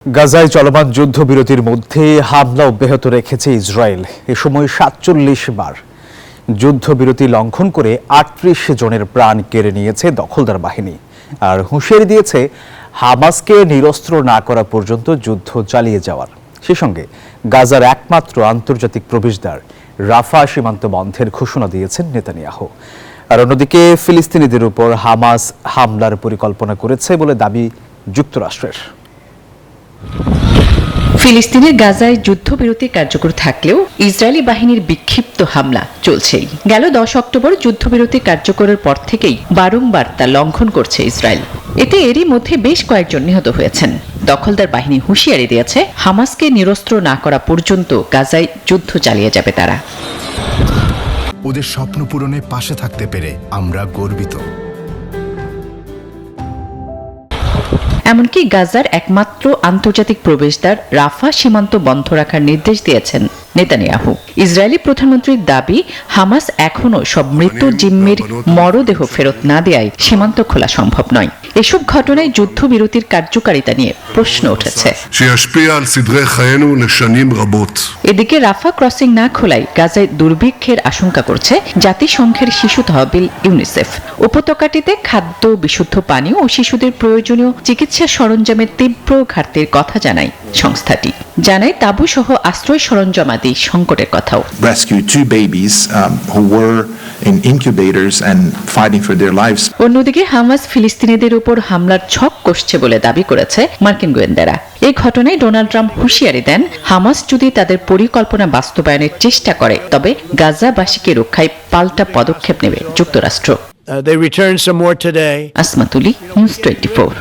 গাজায় চলমান যুদ্ধবিরতির মধ্যে হামলা অব্যাহত রেখেছে ইসরায়েল। এ সময় ৪৭ বার যুদ্ধবিরতি লঙ্ঘন করে ৩৮ জনের প্রাণ কেড়ে নিয়েছে দখলদার বাহিনী, আর হুঁশিয়ারি দিয়েছে হামাসকে নিরস্ত্র না করা পর্যন্ত যুদ্ধ চালিয়ে যাওয়ার। সে সঙ্গে গাজার একমাত্র আন্তর্জাতিক প্রবেশদ্বার রাফা সীমান্ত বন্ধের ঘোষণা দিয়েছেন নেতানিয়াহু। আর অন্যদিকে ফিলিস্তিনিদের উপর হামাস হামলার পরিকল্পনা করেছে বলে দাবি যুক্তরাষ্ট্রের। ফিলিস্তিনের গাজায় যুদ্ধবিরতি কার্যকর থাকলেও ইসরায়েলি বাহিনীর বিক্ষিপ্ত হামলা চলছেই। গেল 10 অক্টোবর যুদ্ধবিরতি কার্যকরের পর থেকেই বারংবার তা লঙ্ঘন করছে ইসরায়েল। এতে এরই মধ্যে বেশ কয়েকজন নিহত হয়েছেন। দখলদার বাহিনী হুঁশিয়ারি দিয়েছে হামাসকে নিরস্ত্র না করা পর্যন্ত গাজায় যুদ্ধ চালিয়ে যাবে তারা। ওদের স্বপ্ন পূরণে পাশে থাকতে পেরে আমরা গর্বিত। এমনকি গাজার একমাত্র আন্তর্জাতিক প্রবেশদ্বার রাফা সীমান্ত বন্ধ রাখার নির্দেশ দিয়েছেন নেতানিয়াহু। ইসরায়েলি প্রধানমন্ত্রীর দাবি, হামাস এখনও সব মৃত জিম্মির মরদেহ ফেরত না দেয়ায় সীমান্ত খোলা সম্ভব নয়। এসব ঘটনায় যুদ্ধবিরতির কার্যকারিতা নিয়ে প্রশ্ন উঠেছে। এদিকে রাফা ক্রসিং না খোলায় গাজায় দুর্ভিক্ষের আশঙ্কা করছে জাতিসংঘের শিশু তহবিল ইউনিসেফ। উপত্যকাটিতে খাদ্য, বিশুদ্ধ পানি ও শিশুদের প্রয়োজনীয় চিকিৎসা সরঞ্জামের তীব্র ঘাটতির কথা জানায় সংস্থাটি। জানায় তাঁবু সহ আশ্রয় সরঞ্জামাদি সংকটের কথাও। Rescued 2 babies who were in incubators and fighting for their lives. অন্যদিকে হামাস ফিলিস্তিনিদের উপর হামলার ছক কষছে বলে দাবি করেছে মার্কিন গোয়েন্দারা। এই ঘটনায় ডোনাল্ড ট্রাম্প হুঁশিয়ারি দেন, হামাস যদি তাদের পরিকল্পনা বাস্তবায়নের চেষ্টা করে তবে গাজাবাসীকে রক্ষায় পাল্টা পদক্ষেপ নেবে যুক্তরাষ্ট্র। They returned some more today. আসমাতুলি, নিউজ 24।